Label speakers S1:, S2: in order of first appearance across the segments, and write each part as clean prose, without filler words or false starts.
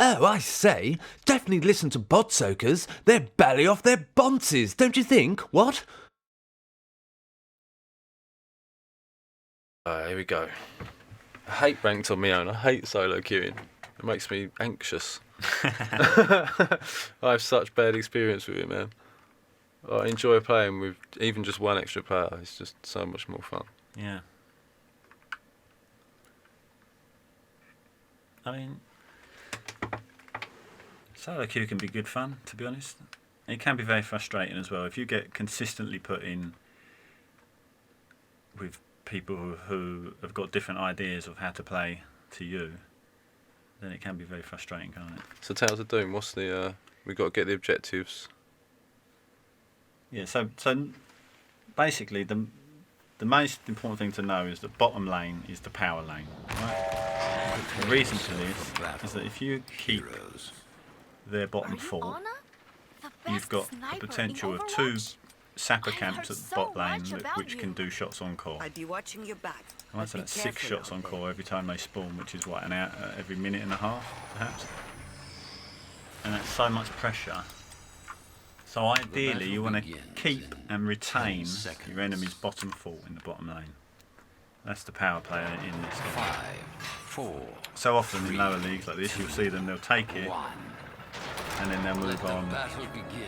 S1: Oh, I say, definitely listen to BotSoakers. They're belly off their bonces, don't you think? What?
S2: Here we go. I hate ranked on my own. I hate solo queuing. It makes me anxious. I have such bad experience with it, man. I enjoy playing with even just one extra player. It's just so much more fun.
S3: Yeah. I mean, solo queue can be good fun, to be honest. It can be very frustrating as well. If you get consistently put in with people who have got different ideas of how to play to you, then it can be very frustrating, can't it?
S2: So Tales of Doom, what's the... we've got to get the objectives.
S3: Yeah, so basically the most important thing to know is that bottom lane is the power lane. Right? The reason for this is that if you keep their bottom four, you've got the potential of 2 sapper camps at the bot lane which can do shots on core.
S4: I'd be watching your back.
S3: Right, so that's 6 shots on core every time they spawn, which is what, an hour every minute and a half, perhaps. And that's so much pressure. So ideally, you want to keep and retain your enemy's bottom 4 in the bottom lane. That's the power player in this game.
S5: 5, 4.
S3: So often in lower leagues like this, you'll see them, they'll take it, and then they'll move on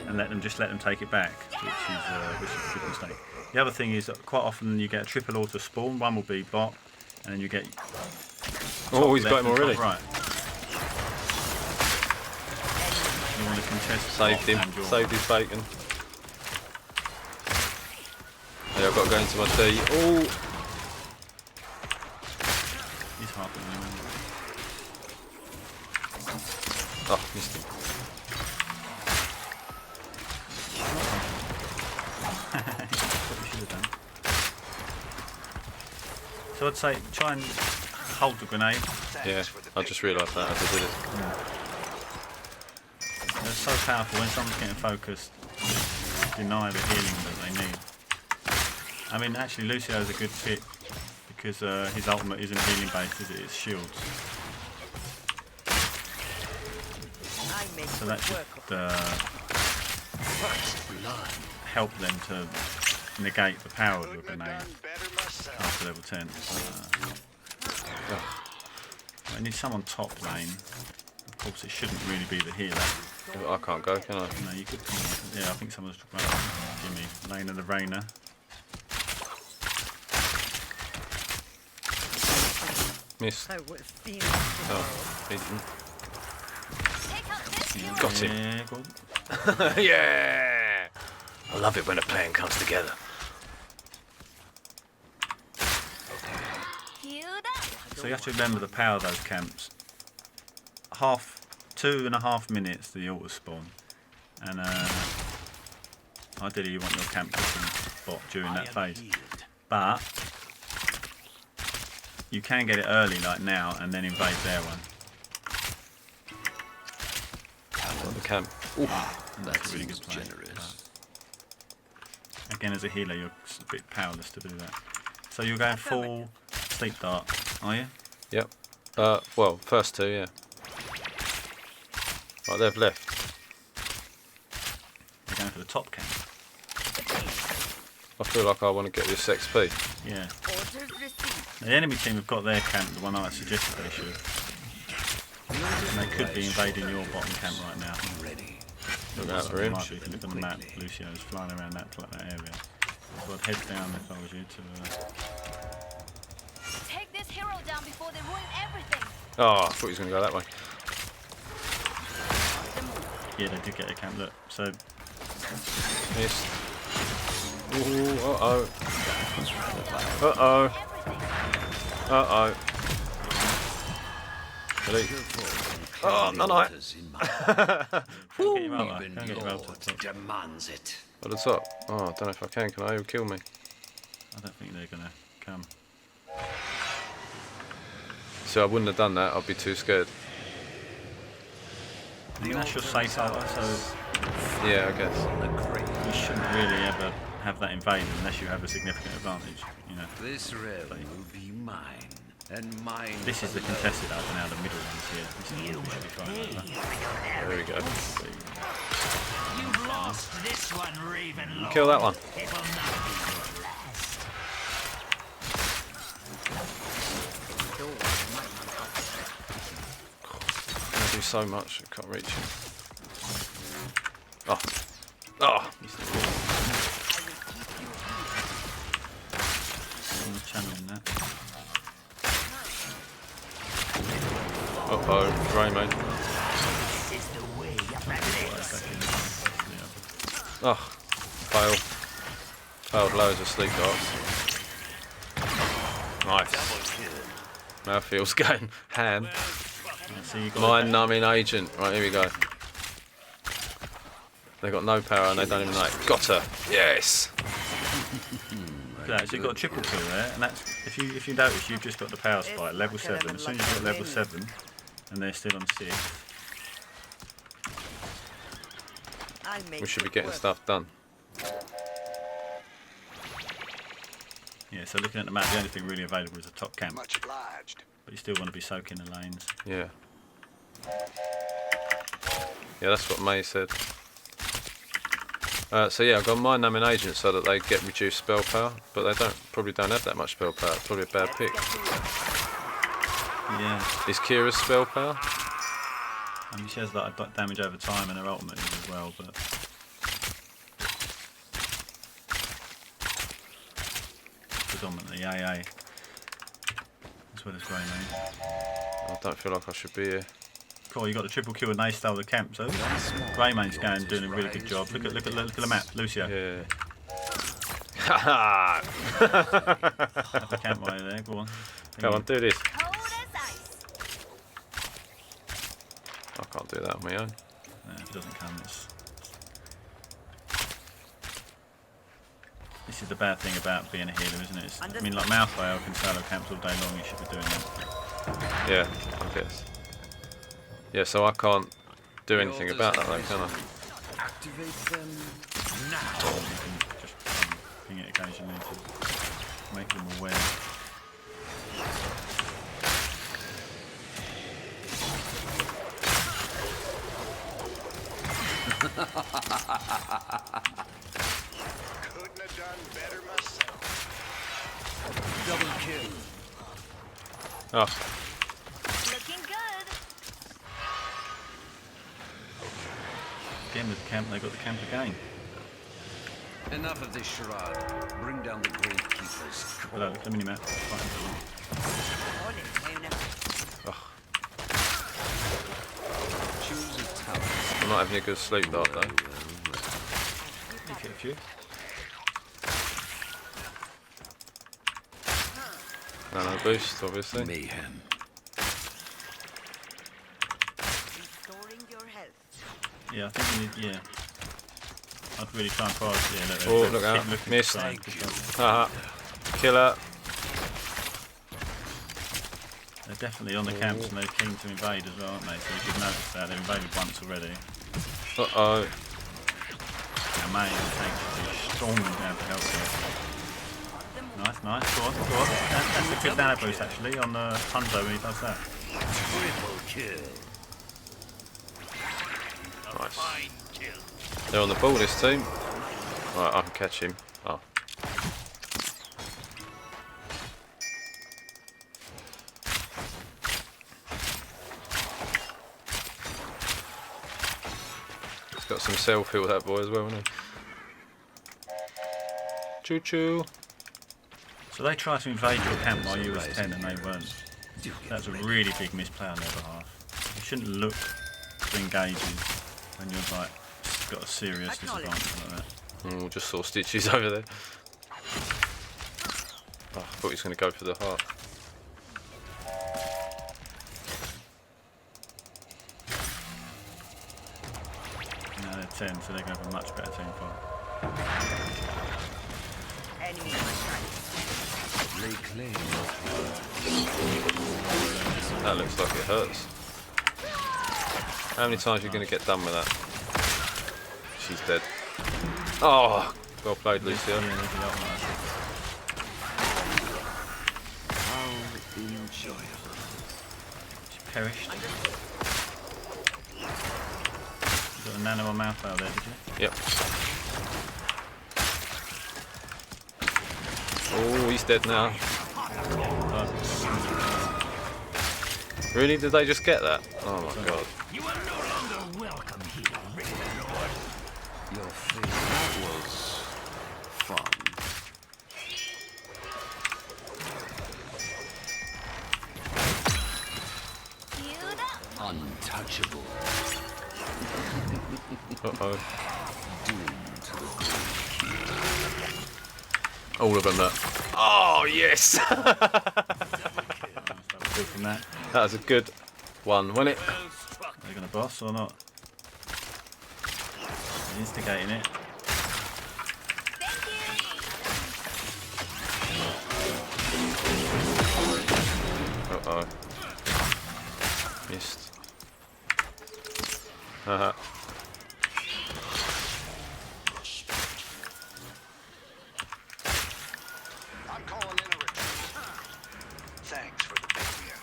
S3: and let them take it back, which is a good mistake. The other thing is that quite often you get a triple auto spawn. One will be bot, and then you get.
S2: Oh, he's got him already.
S3: Right. You want to contest.
S2: Saved him. Saved his bacon. Yeah, I've got to go into my D. Oh.
S3: He's harping him.
S2: Oh, missed him.
S3: So I'd say try and hold the grenade.
S2: Yeah, I just realised that as I did it.
S3: They're so powerful when someone's getting focused, deny the healing that they need. I mean, actually Lucio's a good pick because his ultimate isn't healing based, is it? It's shields. So that should help them to negate the power of your grenade after level 10. I need someone top lane. Of course, it shouldn't really be the healer.
S2: I can't go, can I?
S3: No, you could come on. Yeah, I think someone's talking about Jimmy. Lane of the Rainer.
S2: Missed.
S4: I would have seen it.
S2: Oh, he didn't.
S3: Yeah,
S2: Got him.
S3: Yeah, good.
S2: Yeah! I love it when a plan comes together.
S3: So you have to remember the power of those camps. 2.5 minutes the auto spawn, and ideally you want your camp cooking bot during that phase. But you can get it early, like now, and then invade their one.
S2: The camp. Ooh.
S3: That's a really good play. Again, as a healer, you're a bit powerless to do that. So you're going full sleep dart, are you?
S2: Yep. Well, first 2, yeah. Right, they've left.
S3: You're going for the top camp.
S2: I feel like I want to get this XP.
S3: Yeah. The enemy team have got their camp, the one I suggested they should. And they could be invading your bottom camp right now.
S2: Look out for him.
S3: If you look on the map, Lucio's flying around that area. So I'd head down if I was you to...
S6: Take this hero down before they ruin everything.
S2: Oh, I thought he was going to go that way.
S3: Yeah, they did get a camp. Look, so...
S2: Missed. Ooh, uh-oh. Uh-oh. Uh-oh. Ready? Oh, no, no.
S3: Go get your rotor. Go and get your rotor.
S5: Demands it.
S2: At the top. Oh, I don't know if I can. Can I? He'll kill me.
S3: I don't think they're going to come.
S2: So I wouldn't have done that. I'd be too scared.
S3: I think that's your safe hour, so
S2: Yeah, I guess.
S3: you shouldn't really ever have that invaded unless you have a significant advantage, you know.
S5: This realm will be mine. And mine.
S3: This is the contested over now, the middle ones here. This is the one we should be fighting over.
S2: There we go.
S4: You've lost this one, Ravenlord.
S2: Kill that one.
S4: It will not be your last.
S2: I do so much, I can't reach him. Oh. Oh!
S3: I'm channeling that.
S2: Uh-oh, Greymane.
S4: This is the way of madness.
S2: Oh, fail. Failed loads of sleep darts. Nice. Now feels going ham.
S3: So you got
S2: Mind numbing agent. Right, here we go. They got no power and they don't even know it. Got her. Yes.
S3: that. So you've got a triple kill there, and that's if you notice you've just got the power spike level 7. As soon as you've got level 7, and they're still on 6.
S2: We should be getting stuff done.
S3: Yeah, so looking at the map, the only thing really available is the top camp.
S5: Much obliged.
S3: But you still want to be soaking the lanes.
S2: Yeah. Yeah, that's what May said. So yeah, I've got mind numbing agents so that they get reduced spell power, but they probably don't have that much spell power. It's probably a bad pick.
S3: Yeah.
S2: Is Kira's spell power?
S3: I mean, she has that damage over time and her ultimate is as well, but predominantly AA. As well as Greymane.
S2: I don't feel like I should be here.
S3: Cool, you got the triple kill and they stole the camp, so Greymane's going doing a really good job. Look at the map, Lucio.
S2: Yeah. Haha!
S3: Have the camp right there, go on.
S2: Come on, do this.
S6: Cold as ice.
S2: I can't do that on my own.
S3: No, if it doesn't come, this is the bad thing about being a healer, isn't it? I mean, like Malfoy can solo camps all day long, you should be doing that.
S2: Yeah, I guess. Yeah, so I can't do anything about that though, can I?
S5: Activate them
S3: You can just ping it occasionally to make them aware.
S5: Couldn't have done better myself. Double kill.
S2: Oh,
S6: Looking good.
S3: Again with the camp, they got the camp again.
S5: Enough of this charade. Bring down the gravekeepers.
S3: Hello, the mini map.
S5: Choose a talent.
S2: I'm not having a good sleep dart though.
S3: You get a few.
S2: No boost, obviously.
S5: Mayhem.
S6: Restoring your health.
S3: Yeah, I think we need, yeah. I'd really try and prioritize, yeah,
S2: Oh, look out.
S3: keep looking
S2: Missed.
S3: for signs.
S2: Haha. Killer.
S3: They're definitely on the camps and they're keen to invade as well, aren't they? So you should notice that. They've invaded once already.
S2: Uh-oh.
S3: Our main tank should be storming down to help here. Nice, nice. Go on, go on. That's a good nano boost actually on the Hundo when he does that.
S5: Triple kill.
S2: Nice. They're on the ball, this team. Right, I can catch him. Oh. He's got some self-heal, that boy, as well, hasn't he? Choo-choo.
S3: So they tried to invade your camp while you was 10 and they weren't. That's a really big misplay on their behalf. You shouldn't look to engage you when you're like got a serious disadvantage like that.
S2: Oh, just saw Stitches over there. Oh, I thought he was going to go for the heart.
S3: Now they're 10, so they're going to have a much better team fight.
S5: Reclaim.
S2: That looks like it hurts. How many times are you going to get done with that? She's dead. Oh, well played, Lucio.
S3: Yeah, there's the ultimate.
S5: How ancient.
S3: She perished. You got a nano on mouth out there, did you?
S2: Yep. Oh, he's dead now. Really? Did they just get that? Oh my god.
S4: You are no longer welcome here, Lord.
S5: Your face. That was fun.
S6: Queued up.
S5: Untouchable.
S2: Uh-oh.
S5: Doomed to the
S2: All of them that. Oh, yes!
S3: Good from that.
S2: That was a good one, wasn't it?
S3: Are they going to boss or not? Instigating it.
S2: Uh-oh. Missed. Uh-huh.
S7: I'm calling in a retreat. Thanks for the big beer.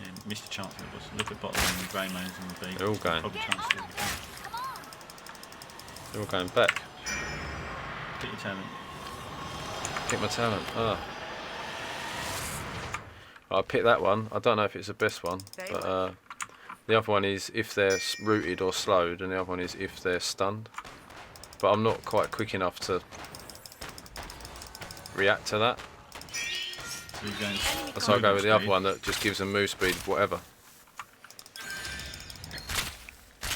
S3: Yeah, missed a chance of it. Look at bottom lane, the grey lanes and the B.
S2: They're all going.
S3: Probably chance to
S2: They're all going back.
S3: get your talent.
S2: Pick my talent. Ah. I picked that one. I don't know if it's the best one, but the other one is if they're rooted or slowed, and the other one is if they're stunned. But I'm not quite quick enough to react to that.
S3: So you're going
S2: So I go with the other
S3: speed.
S2: one that just gives them move speed, whatever.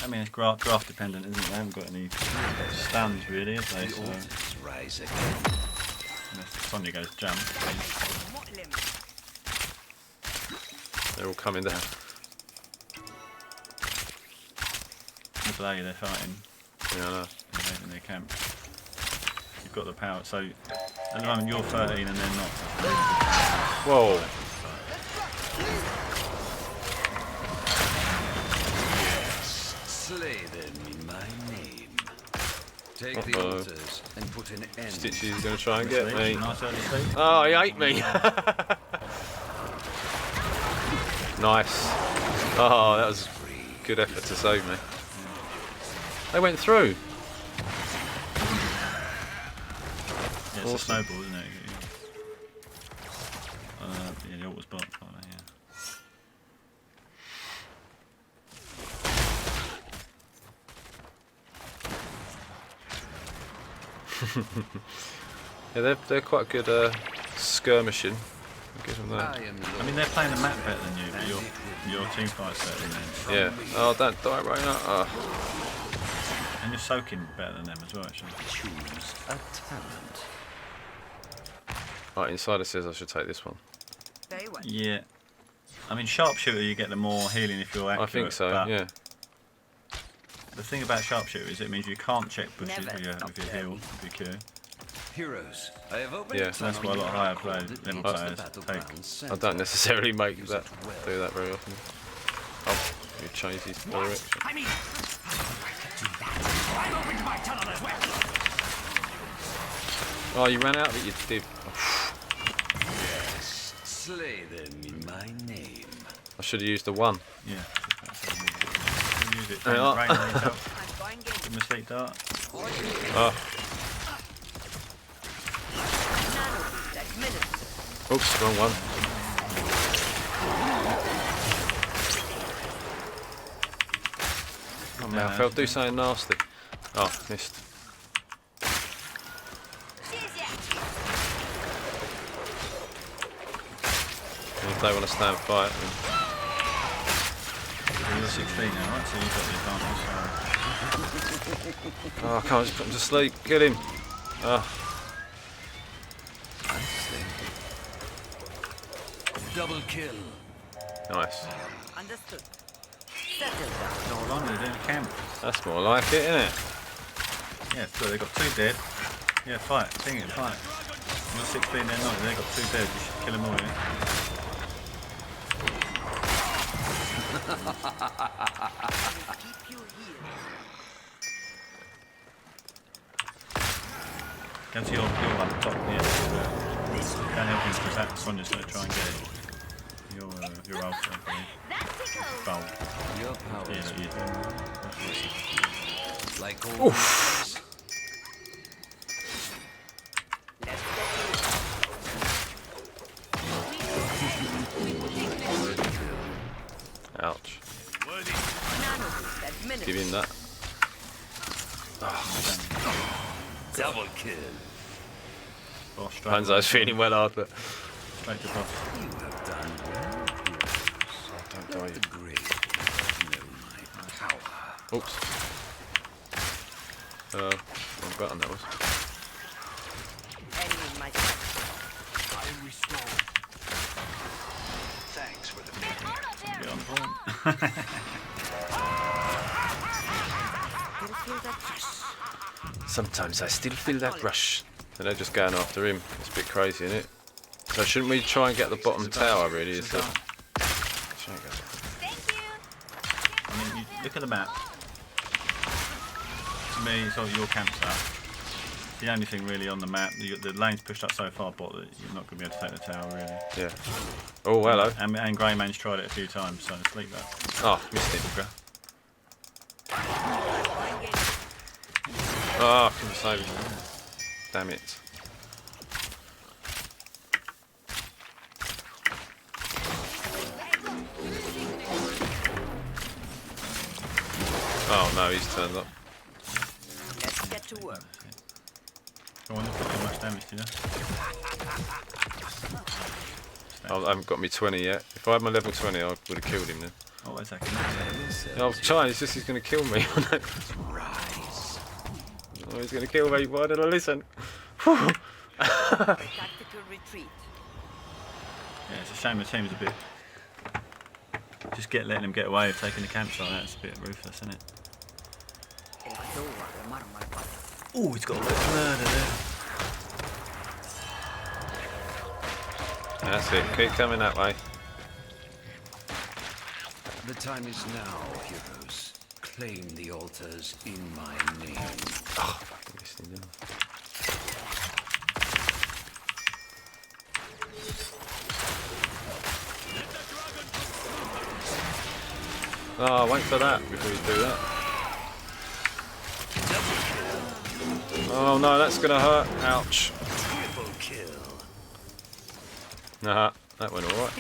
S3: I mean, it's graph dependent, isn't it? They haven't got any stuns really, have they? So
S5: altars rise again.
S3: unless Sonya goes jump.
S2: They're all coming down.
S3: Look at they're fighting.
S2: Yeah, I know.
S3: In their camp. You've got the power. So at the moment you're 13 and they're not.
S2: Whoa.
S5: Slay them in my name. Take the
S2: Uh-oh.
S5: altars and put an end.
S2: Stitchy's going to try and get me.
S3: Nice early sleep.
S2: Oh, he ate me. Nice. Oh, that was good effort to save me. They went through.
S3: Yeah, it's a snowball, isn't it? Yeah, the alt was bot. Yeah.
S2: Yeah, they're quite good skirmishing. I'll give them that.
S5: I am
S3: I mean, they're playing the map better than you, but your team fight's better than them.
S2: Yeah. Oh, don't die right now. Oh.
S3: And you're soaking better than them as well, actually.
S5: choose a talent.
S2: Right, Insider says I should take this one.
S6: Very well.
S3: Yeah. I mean, sharpshooter, you get the more healing if you're accurate.
S2: I think so,
S3: but
S2: yeah.
S3: the thing about sharpshooter is it means you can't check bushes
S6: Never
S3: with your
S6: stop
S3: heal,
S6: learning.
S3: with your Q.
S5: Heroes, I have opened
S2: Yeah.
S5: a
S2: That's
S3: why a lot of higher
S5: tunnel
S3: players-
S5: that
S3: level
S5: leads to
S3: players
S5: the
S3: take-
S5: battleground
S2: I
S5: center.
S2: don't necessarily make
S5: Use
S2: that
S5: it well.
S2: do that very often. Oh, you change his direction.
S4: I mean, I've opened my tunnel as well.
S2: Oh, you ran out of it, you did.
S5: Yes, slay them in my name.
S2: I should have used the one.
S3: Yeah. Use it.
S2: Hang
S3: Rain,
S2: on.
S3: rain, rain, help.
S6: I'm going in.
S3: Give him a sleep dart.
S2: Oh,
S6: That's minutes.
S2: oops, wrong one. Oh, man, I felt do something nasty. Oh, missed. And if they want to stand fight, then
S3: You're 16 now, right? So you've got the advantage.
S2: oh, I can't just put him to sleep. Get him. Oh,
S5: I say. Double kill.
S2: nice.
S6: Understood. Settle down.
S3: So hold on, they're doing a camp.
S2: That's more like it, isn't it?
S3: Yeah, so they've got 2 dead. Yeah, fight. Sing it, fight. You're 16, they're not. They've got 2 dead. You should kill them all, yeah?
S6: Keep you here.
S3: Go to your one top, yeah. Don't help him because that Sonya's going to try and get it. Your your altar, I believe. Gold.
S5: Your power
S3: Yeah,
S5: is
S3: yeah.
S5: like all
S2: Ouch.
S6: Nanoboost
S2: Give
S6: administered.
S2: him that.
S5: double kill.
S3: Boss, straight
S2: Hanzo's feeling well hard, but
S3: straight to boss.
S5: You have done well, heroes.
S2: don't die.
S5: The great know my power.
S2: Oops. Wrong button that was.
S6: Enemy in my sight.
S7: Thanks for the bacon.
S3: Get on point.
S6: Still feel that push.
S2: Sometimes I still feel that rush. And they're just going after him. It's a bit crazy, isn't it? So shouldn't we try and get the bottom tower, really? Is the...
S3: I mean, you look at the map. To me, it's all your campsite. The only thing really on the map, the lane's pushed up so far, bot, that you're not going to be able to take the tower, really.
S2: Yeah. Oh, hello.
S3: And Greyman's tried it a few times, so sleep that.
S2: Oh, missed it. Oh, I couldn't save it. Damn it. Oh no, he's turned up.
S6: Let's get to work.
S3: Go on, not too much damage, do you?
S2: Oh, I haven't got me 20 yet. If I had my level 20, I would have killed him then.
S3: Oh, wait a second.
S2: I was trying, it's just he's going to kill me.
S5: Rise.
S2: Oh, he's going to kill me. Why did I listen?
S6: Tactical retreat.
S3: Yeah, it's a shame the team's a bit. Just letting them get away with taking the campsite. That's a bit ruthless, isn't it? Oh, he's got a bit of murder there.
S2: That's it. Keep coming that way.
S5: The time is now, heroes. Claim the altars in my name.
S2: Oh, fucking listening down. Oh, wait for that before you do that. Oh no, that's gonna hurt. Ouch.
S5: Triple kill.
S2: Nah, that went alright.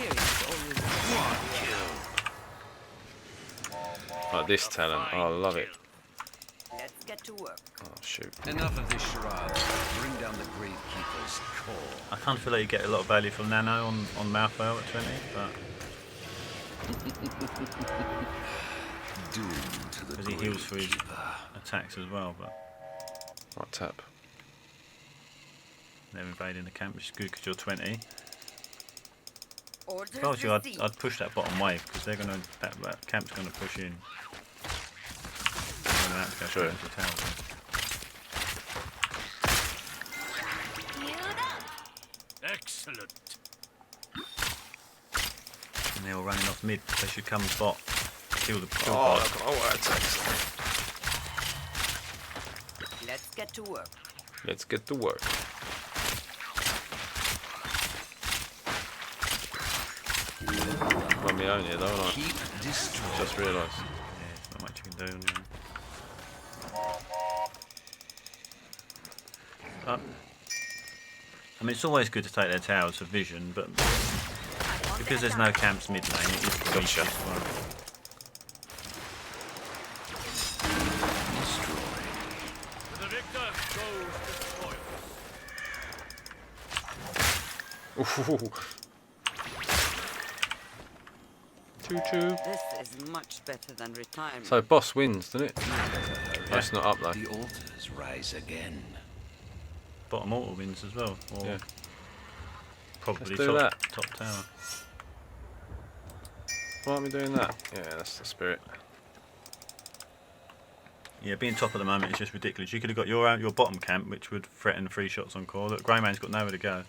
S2: Oh, this talent. Oh, I love it.
S6: Let's get to work.
S2: Oh, shoot.
S5: Enough of this charade. Bring down the Gravekeeper's core.
S3: I kind of feel like you get a lot of value from Nano on Malfoil at 20, but
S5: Doomed to the
S3: because he heals for his
S5: Gravekeeper.
S3: attacks as well. But
S2: Right tap.
S3: they're invading the camp, which is good because you're 20.
S6: Orders
S3: If I was you,
S6: received.
S3: I'd push that bottom wave because they're going to that camp's going to push in. And then that's going to
S2: True.
S3: into the tower.
S5: Excellent.
S3: And they're all running off mid. They should come bot, kill the
S2: Oh,
S3: bot.
S2: I've got all attacks.
S6: Let's get to work.
S2: Let's get to work. I'm on my own here, though, aren't I?
S5: Keep destroying.
S2: Just realised.
S3: Yeah, there's not much you can do. I mean, it's always good to take their towers for vision, but because there's no camps mid lane, it is pretty
S2: Gotcha.
S3: as well.
S2: Ooh. Choo-choo.
S6: This is much better than retirement.
S2: So boss wins, doesn't it? Oh, it's not up though.
S5: The altars rise again.
S3: Bottom altar wins as well, or
S2: Yeah.
S3: probably
S2: Let's do
S3: top tower.
S2: Why aren't we doing that? Yeah, that's the spirit.
S3: Yeah, being top at the moment is just ridiculous. You could have got your bottom camp, which would threaten 3 shots on core. Look, Greyman's got nowhere to go.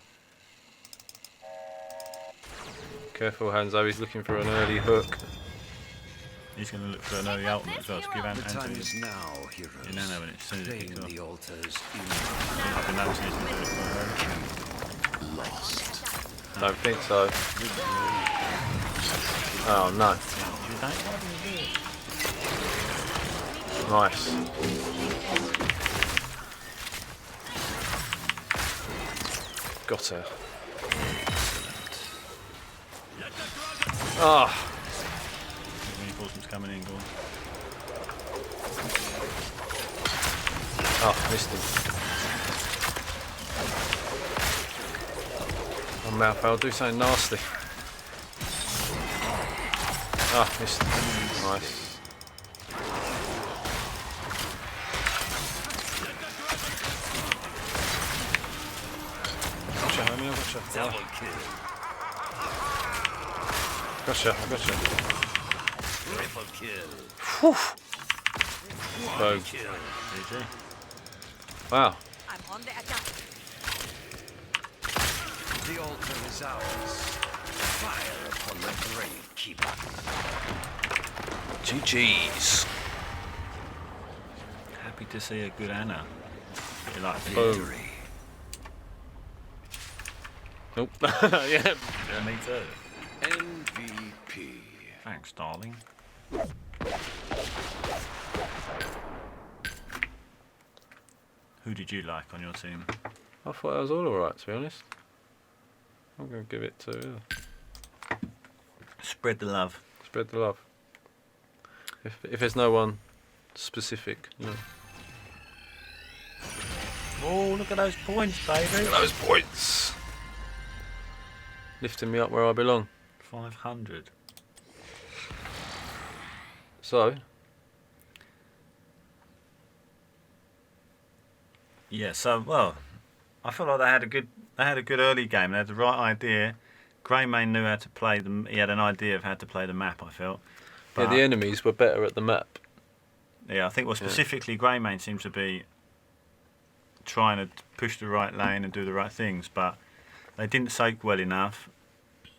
S2: Careful, Hanzo, he's looking for an early hook.
S3: He's going to look for an early ultimate as well to give
S5: The time
S3: Anthony.
S5: is now, heroes.
S3: You know when it's as soon as it
S5: Claim
S3: kicks off.
S5: the altars in
S3: I've been noticing he's going to do it quite early.
S5: lost.
S2: Don't think so. Oh no.
S3: You don't want to do it.
S2: Nice. Got her. Ah.
S3: Reinforcements coming in, go on.
S2: Oh, missed him. Oh, mouth, I'll do something nasty. Ah, missed. Nice. Gotcha, homie, gotcha.
S5: Double kill.
S2: Gotcha, gotcha.
S5: Triple kill.
S2: Boom.
S5: Kill.
S3: GG.
S2: Wow.
S6: I'm on the attack.
S5: The altar is ours. Fire upon the grave keeper.
S2: GG's.
S3: Happy to see a good Anna. You like the
S2: Boom.
S5: Victory.
S2: Nope. Yeah.
S3: Yeah, me too.
S5: MVP.
S3: Thanks, darling. Who did you like on your team?
S2: I thought that was all alright, to be honest. I'm going to give it to
S3: Spread the love.
S2: spread the love. If there's no one specific, you know.
S3: Oh, look at those points, baby.
S2: Those points. Lifting me up where I belong.
S3: 500.
S2: So,
S3: Yeah, so well, I feel like they had a good early game. They had the right idea. Greymane knew how to play them. He had an idea of how to play the map, I felt.
S2: yeah, the enemies were better at the map.
S3: Yeah, I think specifically Greymane seems to be trying to push the right lane and do the right things, but they didn't soak well enough.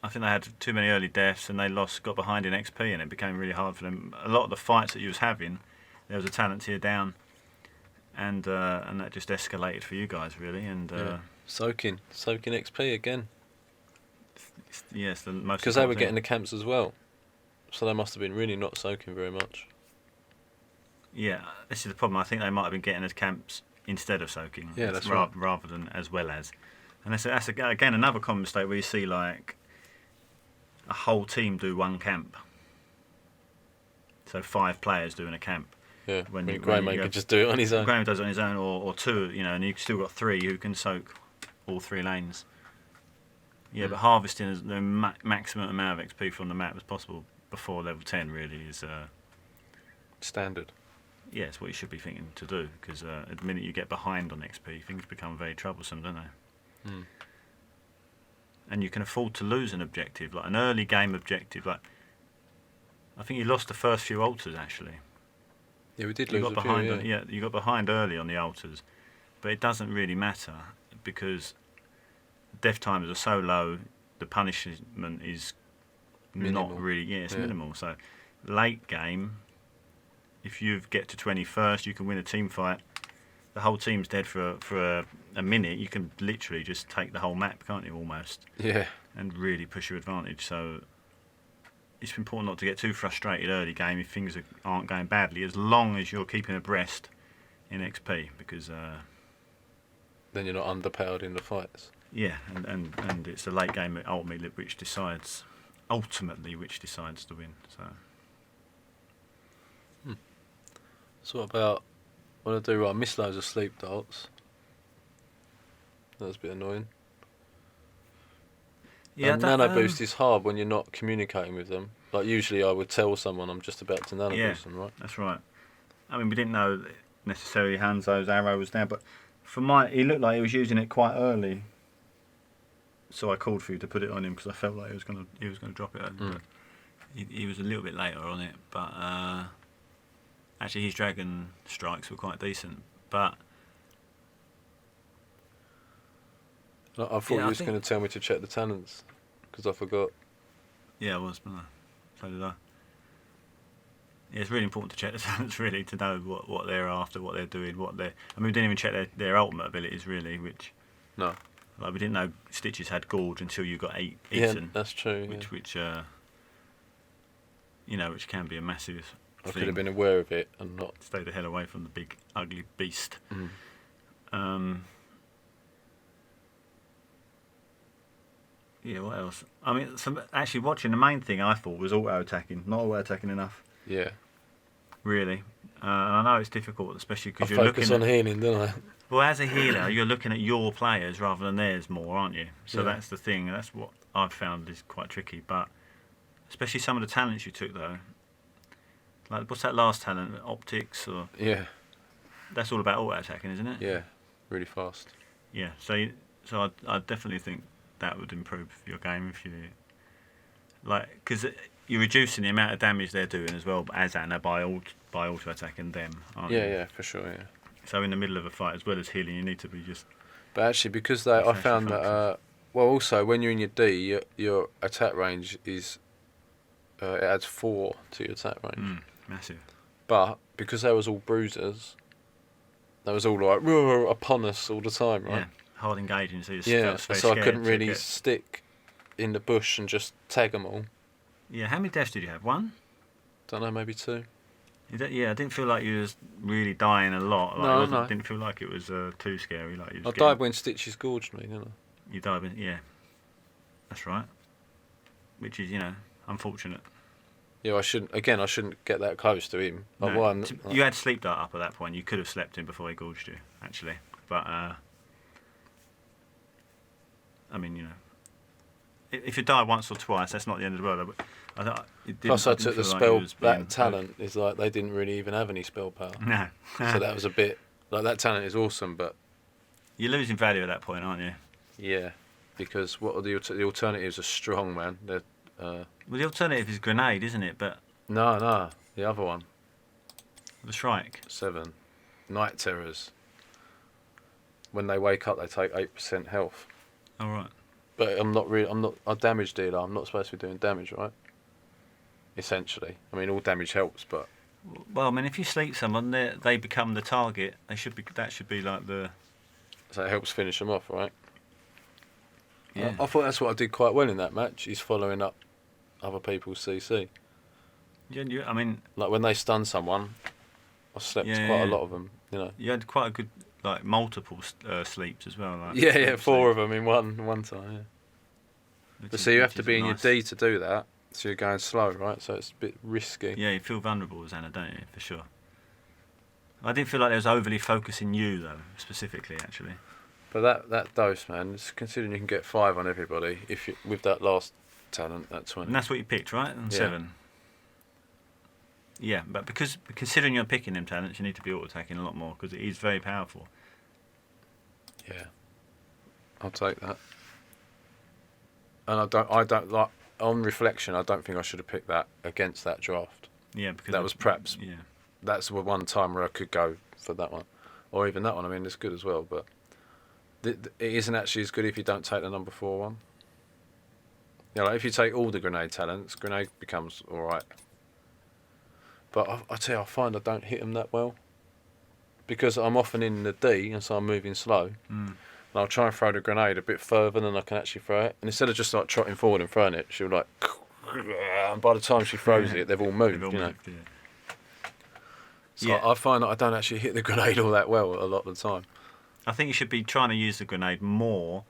S3: I think they had too many early deaths and they got behind in XP and it became really hard for them. A lot of the fights that you was having, there was a talent tier down, and that just escalated for you guys really. And
S2: Soaking XP again.
S3: yes, the most
S2: Because they were
S3: important
S2: getting
S3: thing.
S2: the camps as well. So they must have been really not soaking very much.
S3: Yeah, this is the problem. I think they might have been getting the camps instead of soaking.
S2: Yeah, that's right.
S3: Rather than as well as. And that's again another common mistake where you see like a whole team do one camp. So 5 players doing a camp.
S2: Yeah,
S3: When you
S2: Greymane
S3: go-
S2: could just do it on his own.
S3: Graham does it on his own, or 2, you know, and you've still got 3 who can soak all 3 lanes. Yeah, but harvesting is the maximum amount of XP from the map as possible before level 10 really is.
S2: Standard.
S3: Yeah, it's what you should be thinking to do, because at the minute you get behind on XP, things become very troublesome, don't they?
S2: Mm.
S3: And you can afford to lose an objective, like an early game objective. Like, I think you lost the first few altars actually.
S2: Yeah, we did
S3: You
S2: lose
S3: got
S2: a few,
S3: behind.
S2: yeah.
S3: You got behind early on the altars, but it doesn't really matter because death times are so low. The punishment is
S2: Minimal.
S3: not really. Yeah, it's
S2: Yeah.
S3: minimal. So late game, if you get to 21st, you can win a team fight. The whole team's dead for a minute. You can literally just take the whole map, can't you? Almost,
S2: Yeah.
S3: and really push your advantage. So it's important not to get too frustrated early game if things aren't going badly, as long as you're keeping abreast in XP, because
S2: Then you're not underpowered in the fights.
S3: yeah, and it's the late game ultimately which decides the win. So
S2: So what about what I do? Right, I missed loads of sleep darts. That was a bit annoying.
S3: yeah,
S2: and nano boost is hard when you're not communicating with them. Like usually I would tell someone I'm just about to nano
S3: Yeah.
S2: boost them, right?
S3: That's right. I mean, we didn't know necessarily Hanzo's arrow was there, but he looked like he was using it quite early. So I called for you to put it on him because I felt like he was gonna drop it. But he was a little bit later on it, but actually his dragon strikes were quite decent. But
S2: I thought
S3: Yeah,
S2: you
S3: I
S2: was
S3: think-
S2: going to tell me to check the talents because I forgot.
S3: yeah, it was. So did I. Yeah, it's really important to check the talents really to know what they're after, what they're doing, I mean, we didn't even check their ultimate abilities really, which.
S2: No.
S3: Like we didn't know Stitches had gorge until you got eaten.
S2: Yeah, that's true.
S3: Which you know, which can be a massive
S2: I
S3: thing.
S2: could have been aware of it and not.
S3: Stay the hell away from the big ugly beast. Yeah, what else? I mean, actually watching, the main thing I thought was auto attacking. Not auto attacking enough,
S2: Yeah.
S3: really. And I know it's difficult, especially
S2: I
S3: because you're
S2: focus
S3: looking
S2: on
S3: at.
S2: healing, don't I?
S3: Well, as a healer, you're looking at your players rather than theirs more, aren't you? So
S2: Yeah.
S3: that's the thing. That's what I've found is quite tricky. But especially some of the talents you took, though. Like, what's that last talent? Optics, or
S2: Yeah.
S3: that's all about auto attacking, isn't it?
S2: Yeah. Really fast.
S3: Yeah. So I definitely think that would improve your game if you like, because you're reducing the amount of damage they're doing as well as Anna by auto attacking them, aren't you?
S2: Yeah, yeah, for sure, yeah.
S3: So in the middle of a fight, as well as healing, you need to be just.
S2: But actually, because I
S3: Essential
S2: found that,
S3: functions.
S2: well, also when you're in your D, your attack range is, it adds 4 to your attack range.
S3: Massive.
S2: But because they was all bruisers, they was all like "Roar," upon us all the time, right?
S3: Yeah. Hard engaging, so you
S2: Yeah,
S3: felt very
S2: so I
S3: scared
S2: couldn't
S3: to
S2: really
S3: get-
S2: stick in the bush and just tag them all.
S3: Yeah, how many deaths did you have? One?
S2: Don't know, maybe 2.
S3: Yeah, I didn't feel like you was really dying a lot. Like,
S2: No,
S3: it wasn't-
S2: no.
S3: didn't feel like it was too scary. Like you was
S2: I
S3: getting-
S2: died when Stitches gorged me, didn't I?
S3: You died, yeah. That's right. Which is, unfortunate.
S2: Yeah, I shouldn't get that close to him. I
S3: No,
S2: won.
S3: you had sleep dart up at that point. You could have slept in before he gorged you, actually. But, I mean, if you die once or twice, that's not the end of the world.
S2: Plus, I took the spell.
S3: that
S2: That talent is like they didn't really even have any spell power.
S3: No.
S2: So that was a bit like that talent is awesome, but
S3: You're losing value at that point, aren't you?
S2: yeah, because what are the alternatives are strong, man. They're
S3: Well, the alternative is grenade, isn't it? But
S2: no, the other one
S3: the strike.
S2: 7 night terrors. When they wake up, they take 8% health.
S3: All right.
S2: But I'm not a damage dealer. I'm not supposed to be doing damage, right? Essentially, I mean, all damage helps, but
S3: Well, I mean, if you sleep someone, they become the target. That should be like the.
S2: so it helps finish them off, right?
S3: Yeah.
S2: I thought that's what I did quite well in that match. Is following up other people's CC.
S3: I mean,
S2: Like when they stun someone, I slept
S3: Yeah,
S2: quite a
S3: yeah.
S2: lot of them. You know.
S3: you had quite a good multiple sleeps as well. Like
S2: Yeah,
S3: sleep
S2: 4 of them in one time. Yeah.
S3: which
S2: But
S3: is-
S2: see, you have
S3: which
S2: to
S3: is
S2: be in your
S3: nice.
S2: D to do that. So you're going slow, right? So it's a bit risky.
S3: Yeah, you feel vulnerable as Anna, don't you? For sure. I didn't feel like they was overly focusing you though, specifically actually.
S2: But that dose, man, it's considering you can get 5 on everybody if you, with that last talent, that 20.
S3: And that's what you picked, right? And
S2: Yeah.
S3: 7. Yeah, but considering you're picking them talents, you need to be auto attacking a lot more because it is very powerful.
S2: Yeah, I'll take that. And I don't like. On reflection, I don't think I should have picked that against that draft.
S3: Yeah, because
S2: That was perhaps
S3: Yeah.
S2: that's the one time where I could go for that one, or even that one. I mean, it's good as well, but it isn't actually as good if you don't take the number 4 one. You know, like if you take all the grenade talents, grenade becomes all right. But I tell you, I find I don't hit them that well because I'm often in the D, and so I'm moving slow.
S3: Mm.
S2: And I'll try and throw the grenade a bit further than I can actually throw it. And instead of just like trotting forward and throwing it, she'll like, and by the time she throws it, they've all moved.
S3: They've all
S2: you know.
S3: moved, yeah.
S2: So
S3: Yeah.
S2: I find that I don't actually hit the grenade all that well a lot of the time.
S3: I think you should be trying to use the grenade more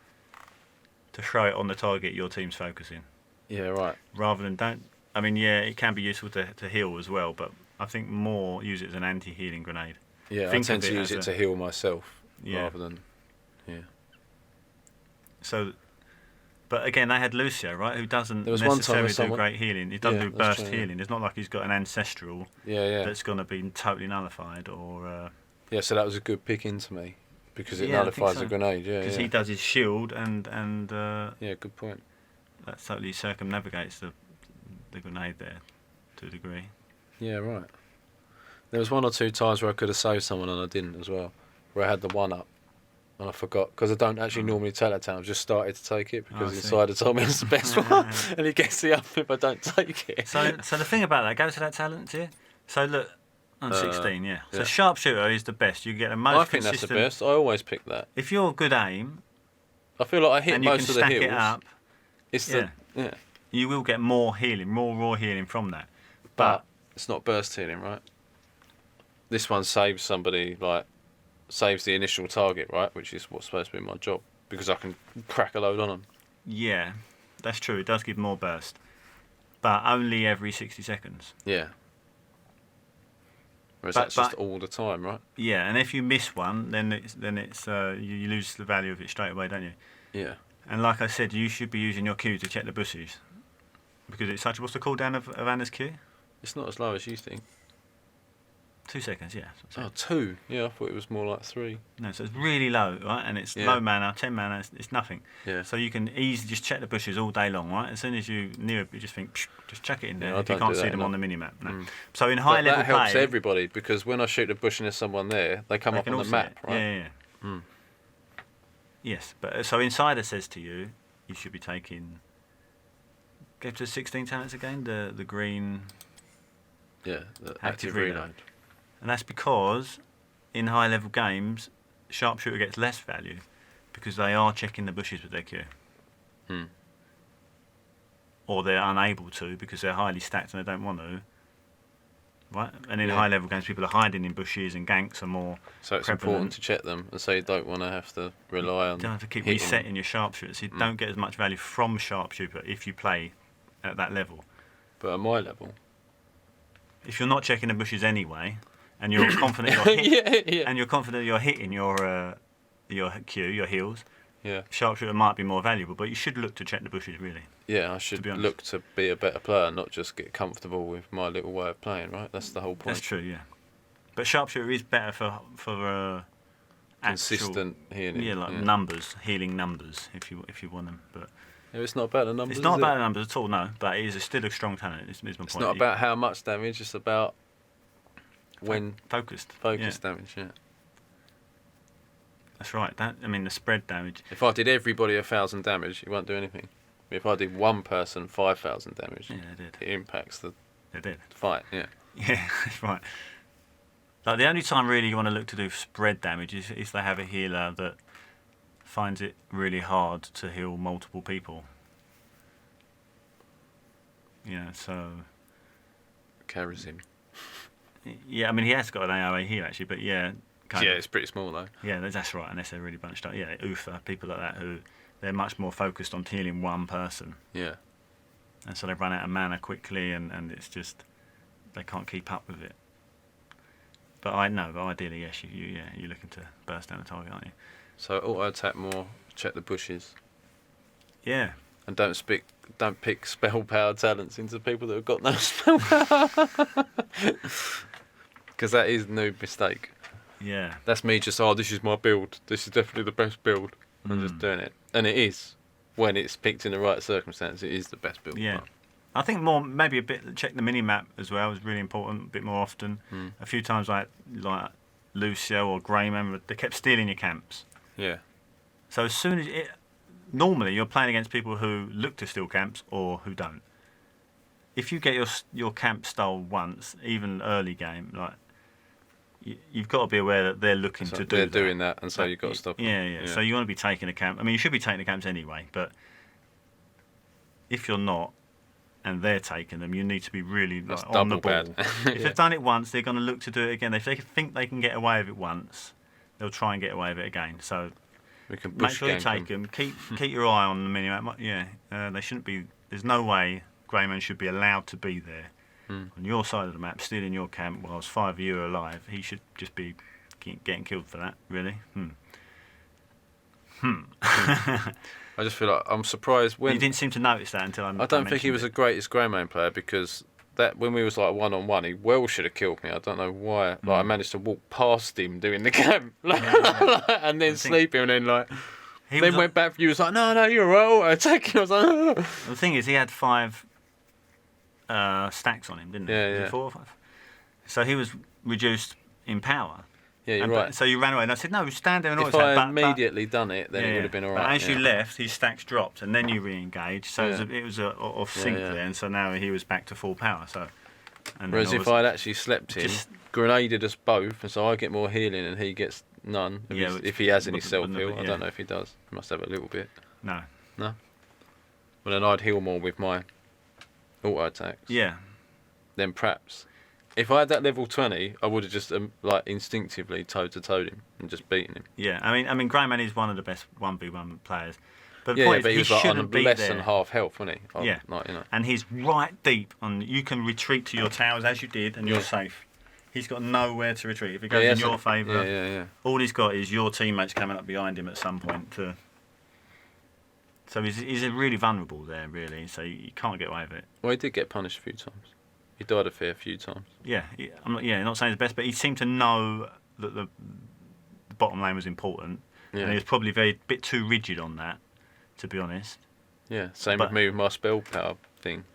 S3: to throw it on the target your team's focusing,
S2: Yeah, right.
S3: rather than don't. I mean, yeah, it can be useful to heal as well, but I think more use it as an anti-healing grenade.
S2: Yeah,
S3: Think
S2: I tend
S3: of
S2: to
S3: it
S2: use
S3: as
S2: it
S3: a-
S2: to heal myself
S3: Yeah.
S2: rather than. Yeah.
S3: So, but again, they had Lucio, right, who doesn't
S2: There was one time
S3: necessarily
S2: with
S3: do
S2: someone-
S3: great healing. He doesn't
S2: Yeah,
S3: do
S2: that's
S3: burst
S2: true, yeah.
S3: healing. It's not like he's got an ancestral
S2: Yeah.
S3: that's going to be totally nullified, or
S2: Yeah, so that was a good pick into me because it
S3: Yeah, I think
S2: nullifies
S3: so.
S2: the grenade. Yeah,
S3: because
S2: yeah.
S3: he does his shield and
S2: Yeah, good point.
S3: that totally circumnavigates the grenade there to a degree.
S2: Yeah, right. There was 1 or 2 times where I could have saved someone and I didn't as well, where I had the 1 up and I forgot because I don't actually normally take that talent. I've just started to take it because
S3: I see.
S2: Insider told me it's the best one, and he gets the up if I don't take it.
S3: So the thing about that, go to that talent here. So look, on 16, yeah. So
S2: yeah.
S3: sharpshooter is the best. You get the most
S2: I think that's the
S3: consistent.
S2: best. I always pick that.
S3: If you're good aim
S2: I feel like I hit
S3: and you can
S2: most of the
S3: stack
S2: heals.
S3: it up,
S2: It's
S3: yeah.
S2: the yeah.
S3: you will get more healing, more raw healing from that.
S2: But it's not burst healing, right? This one saves somebody, like, saves the initial target, right? Which is what's supposed to be my job, because I can crack a load on them.
S3: Yeah, that's true. It does give more burst, but only every 60 seconds.
S2: Yeah. Whereas
S3: But-
S2: that's just
S3: but-
S2: all the time, right?
S3: Yeah, and if you miss one, then it's you lose the value of it straight away, don't you?
S2: Yeah.
S3: And like I said, you should be using your Q to check the bushes, because it's such. What's the cooldown of Anna's Q?
S2: It's not as low as you think.
S3: 2 seconds, yeah.
S2: Oh, 2. Yeah, I thought it was more like 3.
S3: No, so it's really low, right? And it's
S2: Yeah.
S3: low mana, 10 mana, it's nothing.
S2: Yeah.
S3: So you can easily just check the bushes all day long, right? As soon as you near it, you just think, just chuck it in there
S2: Yeah, I
S3: if you
S2: don't
S3: can't
S2: do
S3: see
S2: that
S3: them on the
S2: enough.
S3: minimap. No. So in high
S2: But
S3: level
S2: that helps
S3: play,
S2: everybody, because when I shoot a bush and there's someone there, they come
S3: they
S2: up
S3: can
S2: on
S3: all
S2: the
S3: see
S2: map,
S3: it.
S2: right?
S3: Yeah, yeah. Yes, but so Insider says to you, you should be taking. Go to 16 talents again, the green,
S2: Yeah, the
S3: Active
S2: active
S3: reload.
S2: reload.
S3: and that's because in high level games, sharpshooter gets less value because they are checking the bushes with their Q.
S2: Hmm.
S3: Or they're unable to because they're highly stacked and they don't want to. Right? And in
S2: Yeah.
S3: high level games, people are hiding in bushes and ganks are more.
S2: So it's
S3: prevalent.
S2: important to check them, and so you don't want to have to rely on.
S3: You don't have to keep
S2: hitting.
S3: resetting your sharpshooter, so you don't get as much value from sharpshooter if you play at that level.
S2: But at my level.
S3: If you're not checking the bushes anyway, and you're confident you're
S2: Yeah.
S3: and you're confident you're hitting your Q, your heals,
S2: Yeah.
S3: sharpshooter might be more valuable. But you should look to check the bushes really.
S2: Yeah, I should
S3: be honest.
S2: look to be a better player, not just get comfortable with my little way of playing, right? That's the whole point.
S3: That's true, yeah. But sharpshooter is better for
S2: Consistent healing.
S3: yeah, like numbers, healing numbers, if you want them. But
S2: Yeah, it's not about the numbers.
S3: it's not
S2: is
S3: about
S2: it?
S3: the numbers at all, no. But it is still a strong talent. Is my point.
S2: It's not about how much damage, it's about when
S3: focused.
S2: focus
S3: Yeah,
S2: damage, yeah.
S3: that's right. The spread damage.
S2: If I did everybody 1,000 damage, it won't do anything. If I did one person 5,000 damage,
S3: Yeah, they did.
S2: it impacts the
S3: They did.
S2: fight, yeah.
S3: Yeah, that's right. Like the only time really you want to look to do spread damage is if they have a healer that finds it really hard to heal multiple people. Yeah, so
S2: Carries him.
S3: yeah, he has got an AOA here actually, but yeah, kind
S2: Yeah,
S3: of.
S2: it's pretty small though.
S3: Yeah, that's right, unless they're really bunched up. Yeah, Uther, people like that who they're much more focused on healing one person,
S2: Yeah.
S3: and so they run out of mana quickly, and it's just they can't keep up with it. But ideally, yes, you're looking to burst down the target, aren't you?
S2: So auto attack more, check the bushes.
S3: Yeah.
S2: And don't pick spell power talents into people that have got no spell power. Because that is no mistake.
S3: Yeah.
S2: That's me just, this is my build. This is definitely the best build. I'm just doing it. And it is. When it's picked in the right circumstance, it is the best build.
S3: Yeah.
S2: But
S3: I think maybe a bit, check the mini map as well is really important, a bit more often. A few times like Lucio or Greyman, they kept stealing your camps.
S2: yeah.
S3: So as soon as normally you're playing against people who look to steal camps or who don't. If you get your camp stolen once, even early game, like you've got to be aware that they're looking
S2: So
S3: to do
S2: they're
S3: that.
S2: doing that, and so you've got to stop them.
S3: Yeah. So you want to be taking a camp. You should be taking the camps anyway, but if you're not, and they're taking them, you need to be really
S2: That's
S3: on the
S2: double
S3: ball.
S2: bad.
S3: If
S2: Yeah.
S3: they've done it once, they're going to look to do it again. If they think they can get away with it once, they'll try and get away with it again. So
S2: We can
S3: make
S2: bush
S3: sure you
S2: gank
S3: take
S2: them.
S3: them. Keep your eye on the minimap. Yeah, they shouldn't be. There's no way Greyman should be allowed to be there on your side of the map, stealing your camp whilst 5 of you are alive. He should just be getting killed for that. Really.
S2: I just feel like I'm surprised when...
S3: You didn't seem to notice that until I
S2: I don't think he was the
S3: mentioned
S2: greatest Greymane player, because that when we was like 1-on-1, he well should have killed me. I don't know why. Like I managed to walk past him doing the camp, and then sleep him, and then
S3: it. He
S2: then
S3: was
S2: went back for you. Was like, no, you're right. Attacking. I was like, oh.
S3: The thing is, he had 5 stacks on him, didn't he?
S2: Yeah,
S3: Was it
S2: yeah.
S3: 4 or 5? So he was reduced in power.
S2: Yeah, you're
S3: And
S2: right.
S3: So you ran away, and I said, no, stand there and
S2: If
S3: always
S2: I
S3: had.
S2: immediately done it, then it would have been alright.
S3: But as
S2: yeah.
S3: you left, his stacks dropped, and then you re-engaged. So
S2: Yeah.
S3: it was off sync
S2: yeah.
S3: there, and so now he was back to full power. So. And
S2: Whereas
S3: then
S2: if I'd actually slept him,
S3: just-
S2: grenaded us both, and so I get more healing and he gets none. If,
S3: Yeah,
S2: he's-
S3: which
S2: if he has any
S3: wouldn't-
S2: self
S3: wouldn't
S2: heal,
S3: have been-
S2: I
S3: yeah.
S2: don't know if he does. He must have a little bit.
S3: No.
S2: No. Well, then I'd heal more with my auto attacks.
S3: Yeah.
S2: then perhaps. If I had that level 20, I would have just like instinctively toe-to-toed him and just beaten him.
S3: Yeah, I mean, Greyman is one of the best 1v1 players. But the
S2: Yeah,
S3: point
S2: but
S3: is,
S2: he was like
S3: shouldn't
S2: on
S3: be
S2: less
S3: there.
S2: than half health, wasn't he?
S3: Yeah,
S2: Like, you know.
S3: and he's right deep on. You can retreat to your towers as you did, and you're safe. He's got nowhere to retreat. If it goes in your favour,
S2: yeah.
S3: all he's got is your teammates coming up behind him at some point to. So he's really vulnerable there, really. So you can't get away with it.
S2: Well, he did get punished a few times. He died a fair few times.
S3: Yeah, I'm not saying it's best, but he seemed to know that the bottom lane was important, and he was probably bit too rigid on that, to be honest.
S2: Yeah, same with me with my spell power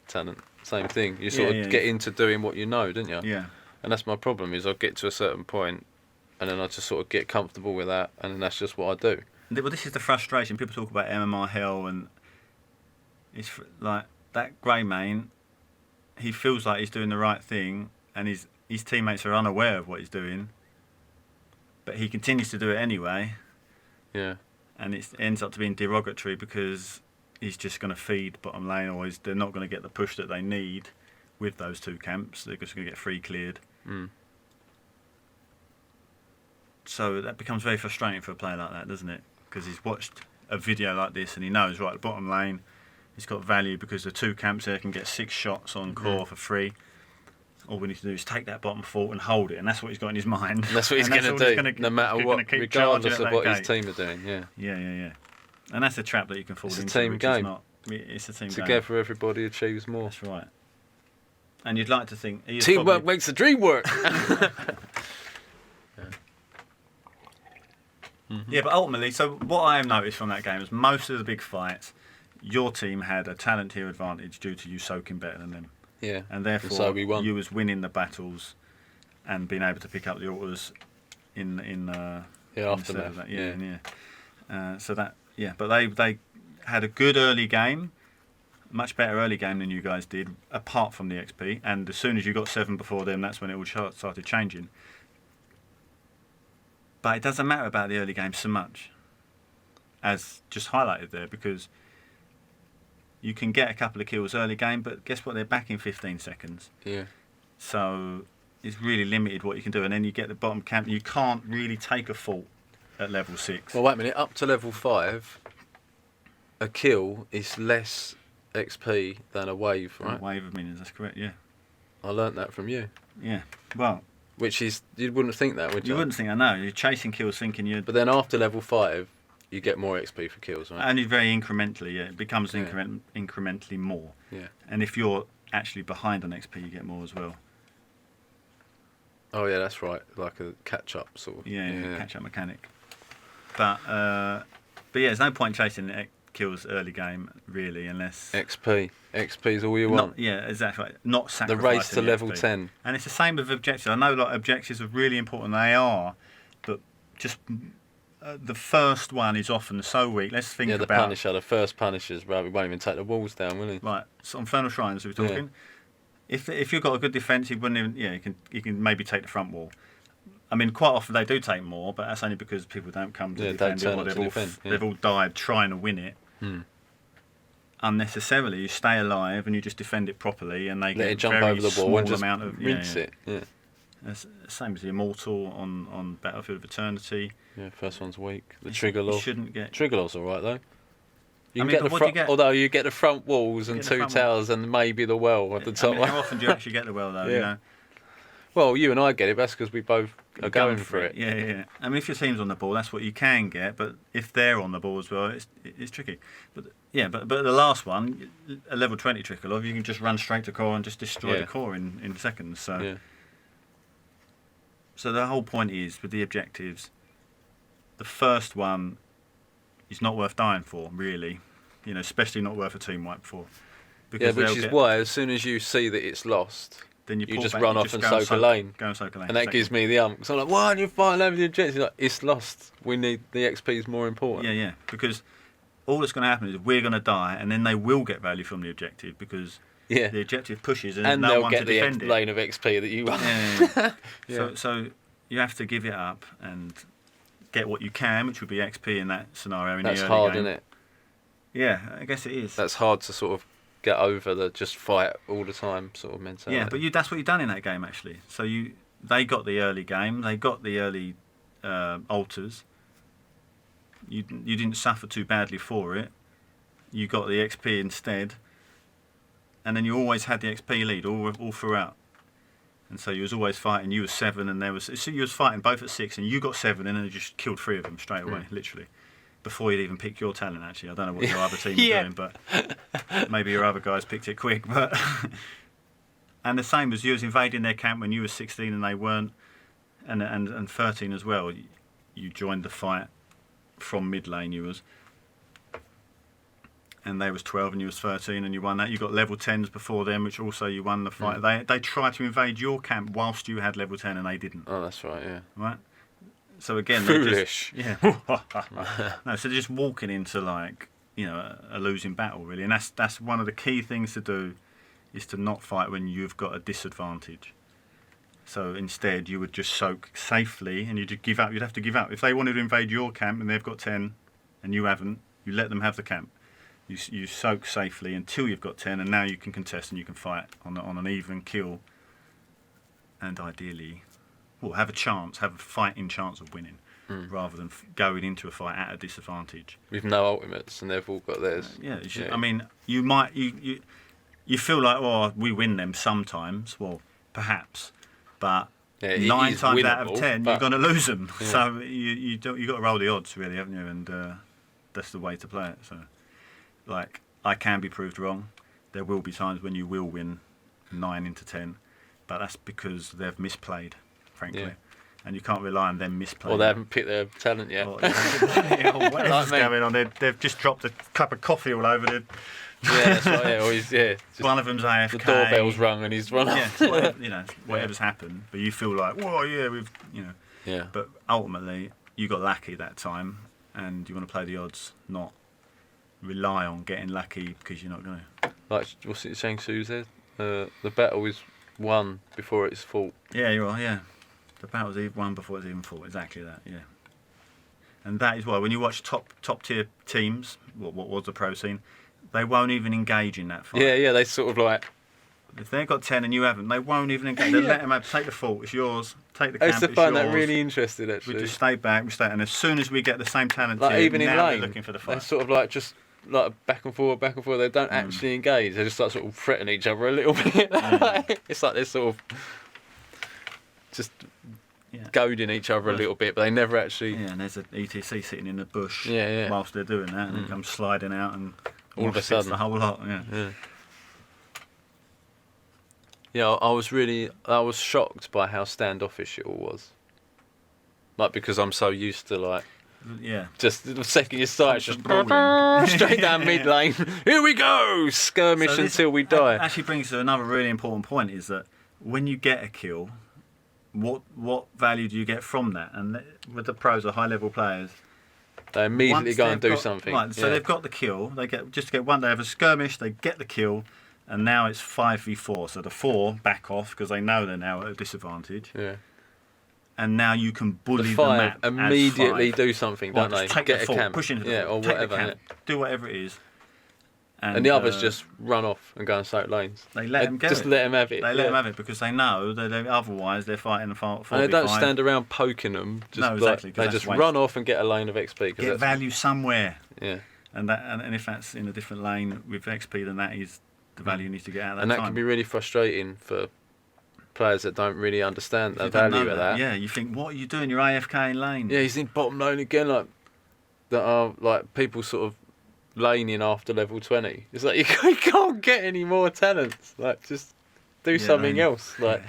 S2: talent. Same thing. You sort of get into doing what you know, don't you?
S3: Yeah.
S2: And that's my problem, is I get to a certain point, and then I just sort of get comfortable with that, and then that's just what I do.
S3: Well, this is the frustration. People talk about MMR hell, and it's like that Greymane. He feels like he's doing the right thing, and his teammates are unaware of what he's doing, but he continues to do it anyway.
S2: Yeah.
S3: And it ends up to being derogatory because he's just going to feed bottom lane, or they're not going to get the push that they need with those two camps. They're just going to get free cleared.
S2: Mm.
S3: So that becomes very frustrating for a player like that, doesn't it? Because he's watched a video like this and he knows, right, the bottom lane, it's got value because the two camps there can get 6 shots on core for free. All we need to do is take that bottom fort and hold it, and that's what he's got in his mind.
S2: And that's what he's going to do, no matter what, regardless of what his team are doing. Yeah.
S3: Yeah. And that's a trap that you can fall into.
S2: It's a team game.
S3: It's a team game.
S2: Together, everybody achieves more.
S3: That's right. And you'd like to think
S2: teamwork makes the dream work.
S3: Yeah, but ultimately, so what I have noticed from that game is most of the big fights, your team had a talent tier advantage due to you soaking better than them.
S2: Yeah.
S3: And therefore,
S2: so we won.
S3: you was winning the battles and being able to pick up the altars in
S2: aftermath.
S3: That. Yeah. So that, but they had a good early game, much better early game than you guys did, apart from the XP. And as soon as you got 7 before them, that's when it all started changing. But it doesn't matter about the early game so much, as just highlighted there, because you can get a couple of kills early game, but guess what? They're back in 15 seconds.
S2: Yeah.
S3: So it's really limited what you can do. And then you get the bottom camp, you can't really take a fault at level 6.
S2: Well, wait a minute. Up to level 5, a kill is less XP than a wave, right?
S3: A wave of minions, that's correct, yeah.
S2: I learnt that from you.
S3: Yeah, well...
S2: Which is, you wouldn't think that, would you?
S3: You wouldn't think, I know. You're chasing kills thinking you're...
S2: But then after level 5, you get more XP for kills, right?
S3: Only very incrementally, yeah. It becomes incrementally more.
S2: Yeah.
S3: And if you're actually behind on XP, you get more as well.
S2: Oh, yeah, that's right. Like a catch-up sort of.
S3: Yeah. Catch-up mechanic. But yeah, there's no point chasing kills early game, really, unless...
S2: XP is all you want.
S3: Yeah, exactly. Not sacrificing
S2: the race to level
S3: XP.
S2: 10.
S3: And it's the same with objectives. I know like objectives are really important, they are, but just the first one is often so weak. Let's think about...
S2: Yeah, the first Punishers, right, we won't even take the walls down, will he?
S3: Right, so Infernal Shrines, we're talking. Yeah. If you've got a good defence, you wouldn't even... Yeah, you can maybe take the front wall. I mean, quite often they do take more, but that's only because people don't come to defend it, or they've all died trying to win it. Unnecessarily, you stay alive and you just defend it properly, and they
S2: let
S3: get
S2: it jump
S3: very
S2: over the wall and just
S3: amount of
S2: rinse it. Yeah.
S3: It's the same as the Immortal on Battlefield of Eternity.
S2: Yeah, first one's weak. The Trigger Law.
S3: You shouldn't get...
S2: Trigger Law's all right though.
S3: Although
S2: you get the front walls and 2 towers and maybe the well at the top.
S3: I mean, how often do you actually get the well though?
S2: Yeah.
S3: You know.
S2: Well, you and I get it. That's because we both are going for it.
S3: Yeah. I mean, if your team's on the ball, that's what you can get. But if they're on the ball as well, it's tricky. But the last one, a level 20 Trigger Law, you can just run straight to core and just destroy the core in seconds. So. So the whole point is, with the objectives, the first one is not worth dying for, really. You know, especially not worth a team wipe for.
S2: Because which is why, as soon as you see that it's lost,
S3: then you
S2: just run off and soak a lane.
S3: Go and soak a lane.
S2: And that gives me the ump. So I'm like, why aren't you fighting over the objective? Like, it's lost. We need the XP is more important.
S3: Yeah. Because all that's going to happen is we're going to die, and then they will get value from the objective because the objective pushes and no one to defend it.
S2: And they'll get the lane of XP that you want.
S3: Yeah. So you have to give it up and get what you can, which would be XP in that scenario.
S2: That's hard, isn't it?
S3: Yeah, I guess it is.
S2: That's hard to sort of get over the just fight all the time sort of mentality.
S3: Yeah, but that's what you've done in that game actually. So they got the early game, they got the early altars. You didn't suffer too badly for it. You got the XP instead, and then you always had the XP lead all throughout. And so you was always fighting. You was 7, and you was fighting both at 6, and you got 7, and then you just killed 3 of them straight away, literally, before you'd even picked your talent. Actually, I don't know what your other team were doing, but maybe your other guys picked it quick. But and the same as you was invading their camp when you were 16 and they weren't, and 13 as well. You joined the fight from mid lane. You was. And they was 12 and you was 13 and you won that. You got level 10s before them, which also you won the fight. They tried to invade your camp whilst you had level 10 and they didn't.
S2: Oh, that's right, yeah.
S3: Right? So again...
S2: Foolish.
S3: Yeah. No, so they're just walking into like, a losing battle really. And that's one of the key things to do, is to not fight when you've got a disadvantage. So instead you would just soak safely and you'd give up. You'd have to give up. If they wanted to invade your camp and they've got 10 and you haven't, you let them have the camp. You soak safely until you've got 10, and now you can contest and you can fight on an even kill, and ideally, have a fighting chance of winning, rather than going into a fight at a disadvantage.
S2: With no ultimates, and they've all got theirs.
S3: I mean, you feel like, oh, we win them sometimes. Well, perhaps, but 9 times out of 10, you're going to lose them. Yeah. So you got to roll the odds, really, haven't you? And that's the way to play it. So. Like, I can be proved wrong. There will be times when you will win 9 into 10, but that's because they've misplayed, frankly. Yeah. And you can't rely on them misplaying.
S2: Or they haven't picked their talent yet.
S3: Or whatever's going on. They've just dropped a cup of coffee all over it.
S2: Yeah, that's right. Yeah,
S3: one of them's AFK.
S2: The doorbell's rung and he's run off.
S3: Yeah, whatever's happened. But you feel like, whoa, yeah,
S2: Yeah.
S3: But ultimately, you got lucky that time, and you want to play the odds, not rely on getting lucky because you're not going to.
S2: Like, what's it Shang Tzu said? The battle is won before it's fought.
S3: Yeah, you are, yeah. The battle's won before it's even fought. Exactly that, yeah. And that is why when you watch top tier teams, what was the pro scene, they won't even engage in that fight.
S2: Yeah, they sort of like...
S3: If they've got 10 and you haven't, they won't even engage. They let them take the fault, it's yours. Take the camp,
S2: I used to find that really interesting, actually.
S3: We just stay back, and as soon as we get the same talent
S2: like, even in
S3: now
S2: lane,
S3: they're looking for the fight.
S2: They're sort of like just... like back and forward. They don't actually engage. They just start sort of threatening each other a little bit. It's like they're sort of just goading each other a little bit, but they never actually.
S3: Yeah, and there's an ETC sitting in the bush.
S2: Yeah.
S3: Whilst they're doing that, and it comes sliding out, and
S2: all of a sudden
S3: the whole lot.
S2: Yeah, I was shocked by how standoffish it all was. Like, because I'm so used to like.
S3: Yeah.
S2: Just the second you start, it's just straight down mid lane. Here we go, skirmish until we die.
S3: Actually brings to another really important point, is that when you get a kill, what value do you get from that? And with the pros or high level players,
S2: they immediately go and do something.
S3: Right, so they've got the kill. They get they have a skirmish. They get the kill, and now it's 5v4. So the 4 back off because they know they're now at a disadvantage.
S2: Yeah.
S3: And now you can bully
S2: the 5
S3: the map
S2: immediately
S3: as 5.
S2: do something, don't they?
S3: Take
S2: Get
S3: the
S2: a camp,
S3: push into the
S2: or
S3: take
S2: whatever.
S3: the camp, do whatever it is.
S2: And the others just run off and go and soak lanes.
S3: They let them
S2: let them have it.
S3: They let them have it because they know that otherwise they're fighting a 4v5.
S2: And they don't stand around poking them. Just
S3: no, exactly.
S2: They just run off and get a lane of XP.
S3: Get value somewhere.
S2: Yeah.
S3: And if that's in a different lane with XP, then that is the value you need to get out of that.
S2: And that
S3: time.
S2: can be really frustrating for players that don't really understand the value of that.
S3: Yeah, you think, what are you doing? You're AFK in lane.
S2: Yeah, he's in bottom lane again. Like that are like people sort of laning after level 20. It's like you can't get any more talents. Like just do something else. Like,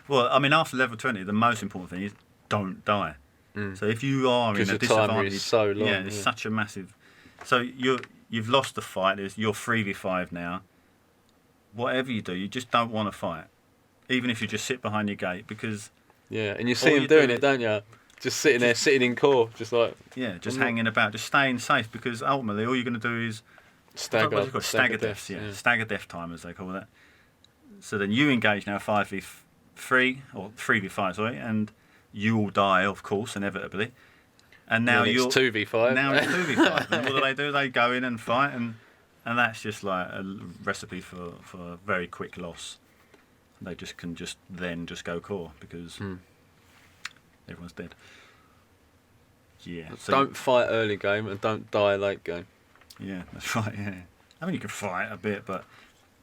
S3: well, I mean, after level 20, the most important thing is don't die. So if you are in a disadvantage,
S2: timer is so long.
S3: Yeah, it's such a massive. So you've lost the fight. You're 3v5 now. Whatever you do, you just don't want to fight. Even if you just sit behind your gate, because
S2: and you see them doing it, don't you? Just sitting there, sitting in core, just like
S3: hanging about, just staying safe, because ultimately all you're going to do is stagger deaths, stagger death time as they call that. So then you engage now 5v3 or 3v5, sorry, and you will die, of course, inevitably. And now
S2: it's 2v5.
S3: Now it's 2v5. And what do? They go in and fight, and And that's just like a recipe for a very quick loss. They can just go core because everyone's dead. Yeah. So
S2: Don't fight early game and don't die late game.
S3: Yeah, that's right. Yeah. I mean, you can fight a bit, but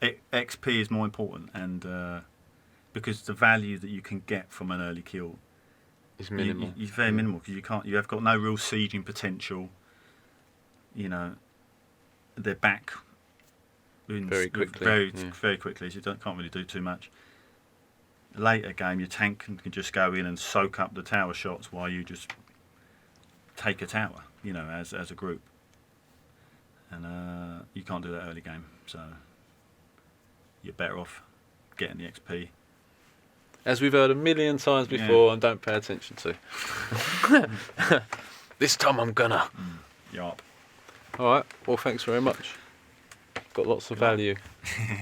S3: XP is more important, and because the value that you can get from an early kill
S2: It's minimal.
S3: is very minimal because you have got no real sieging potential. You know, they're back
S2: Very quickly,
S3: very quickly. So you can't really do too much. Later game, your tank can just go in and soak up the tower shots while you just take a tower. You know, as a group, and you can't do that early game. So you're better off getting the XP.
S2: As we've heard a million times before and don't pay attention to. This time I'm gonna.
S3: Yup.
S2: Alright, well thanks very much. Got lots of value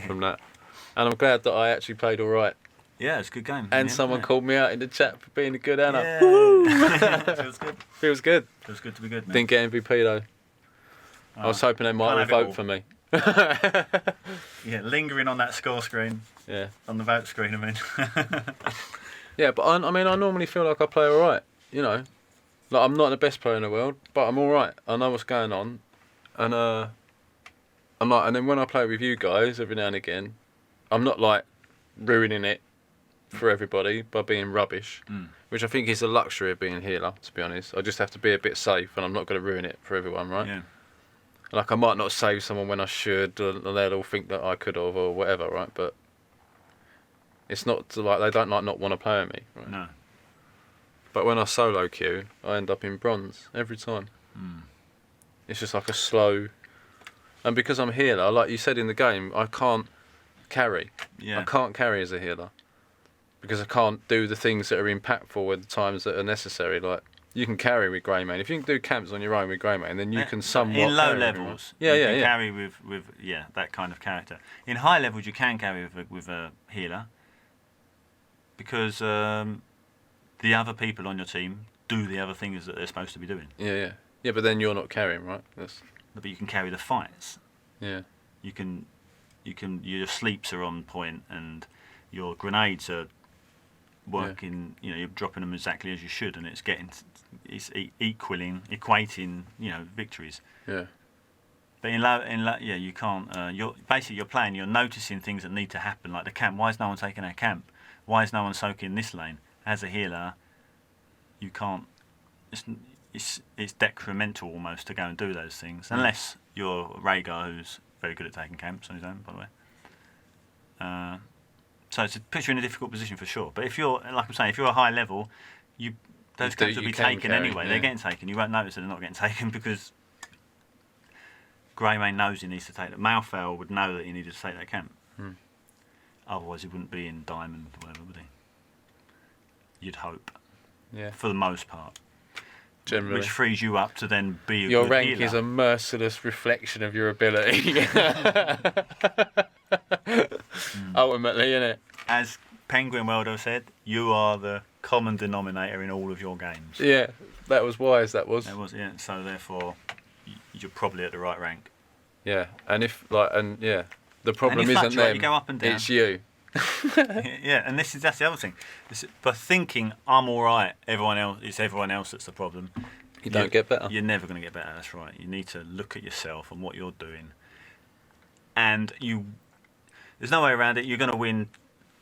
S2: from that. And I'm glad that I actually played alright.
S3: Yeah, it's a good game.
S2: And someone called me out in the chat for being a good Anna.
S3: Yeah. Feels good.
S2: Feels good.
S3: Feels good to be good, man.
S2: Didn't get MVP though. I was hoping they might
S3: can't have it
S2: vote
S3: all.
S2: for me.
S3: Yeah, lingering on that score screen,
S2: Yeah.
S3: on the vote screen, I mean.
S2: Yeah, but I mean, I normally feel like I play alright, you know. Like, I'm not the best player in the world, but I'm alright. I know what's going on. And, I'm like, and then when I play with you guys every now and again, I'm not like ruining it for everybody by being rubbish, which I think is a luxury of being a healer, to be honest. I just have to be a bit safe and I'm not going to ruin it for everyone, right?
S3: Yeah.
S2: Like, I might not save someone when I should, or they'll all think that I could have, or whatever, right? But it's not like they don't like not want to play with me, right?
S3: No.
S2: But when I solo queue, I end up in bronze every time. It's just like a slow, and because I'm a healer, like you said in the game, I can't carry.
S3: Yeah.
S2: I can't carry as a healer because I can't do the things that are impactful at the times that are necessary. Like, you can carry with Greymane. If you can do camps on your own with Greymane, then you can somewhat
S3: in low
S2: carry everyone.
S3: levels.
S2: Yeah,
S3: you
S2: yeah,
S3: can
S2: yeah.
S3: carry with that kind of character. In high levels, you can carry with a healer because the other people on your team do the other things that they're supposed to be doing.
S2: Yeah, yeah, yeah. But then you're not carrying, right? That's,
S3: But you can carry the fights.
S2: yeah.
S3: Your sleeps are on point and your grenades are working. You know, you're dropping them exactly as you should, and it's equating. You know, victories.
S2: Yeah.
S3: But yeah, you can't. You're playing. You're noticing things that need to happen, like the camp. Why is no one taking our camp? Why is no one soaking this lane? As a healer, you can't. It's detrimental almost to go and do those things, unless you're Rhaegar, who's very good at taking camps on his own, by the way. So it puts you in a difficult position for sure. But if you're, like I'm saying, if you're a high level, those camps will be taken
S2: carry,
S3: anyway.
S2: yeah.
S3: They're getting taken. You won't notice that they're not getting taken because Greymane knows he needs to take that. Malfoy would know that he needed to take that camp. Otherwise, he wouldn't be in Diamond or whatever, would he? You'd hope.
S2: Yeah.
S3: For the most part.
S2: Generally.
S3: Which frees you up to then be a
S2: Your
S3: good
S2: rank
S3: healer.
S2: is a merciless reflection of your ability. Ultimately, innit?
S3: As Penguin Welder said, you are the common denominator in all of your games.
S2: Yeah, that was wise, that was.
S3: That was, yeah. So therefore, you're probably at the right rank.
S2: Yeah, and the problem
S3: And you
S2: isn't
S3: fluctuate,
S2: them,
S3: you go up and down.
S2: it's you.
S3: Yeah, and that's the other thing. By thinking I'm all right, it's everyone else that's the problem.
S2: You don't get better.
S3: You're never going to get better. That's right. You need to look at yourself and what you're doing, and there's no way around it. You're going to win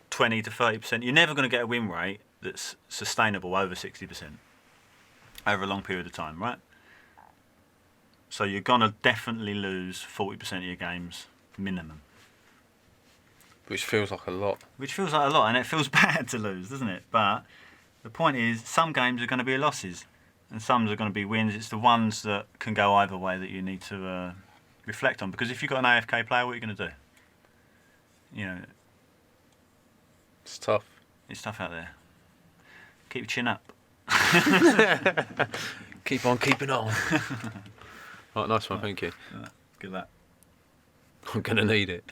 S3: 20 to 30%. You're never going to get a win rate that's sustainable over 60% over a long period of time, right? So you're going to definitely lose 40% of your games minimum.
S2: Which feels like a lot.
S3: Which feels like a lot, and it feels bad to lose, doesn't it? But the point is, some games are going to be losses, and some are going to be wins. It's the ones that can go either way that you need to reflect on. Because if you've got an AFK player, what are you going to do? You know,
S2: It's tough.
S3: it's tough out there. Keep your chin up.
S2: Keep on keeping on. Right, nice one, thank you.
S3: Good luck.
S2: I'm going to need it.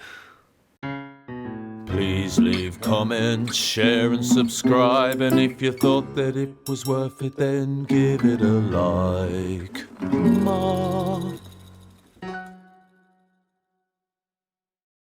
S1: Please leave comments, share and subscribe, and if you thought that it was worth it, then give it a like.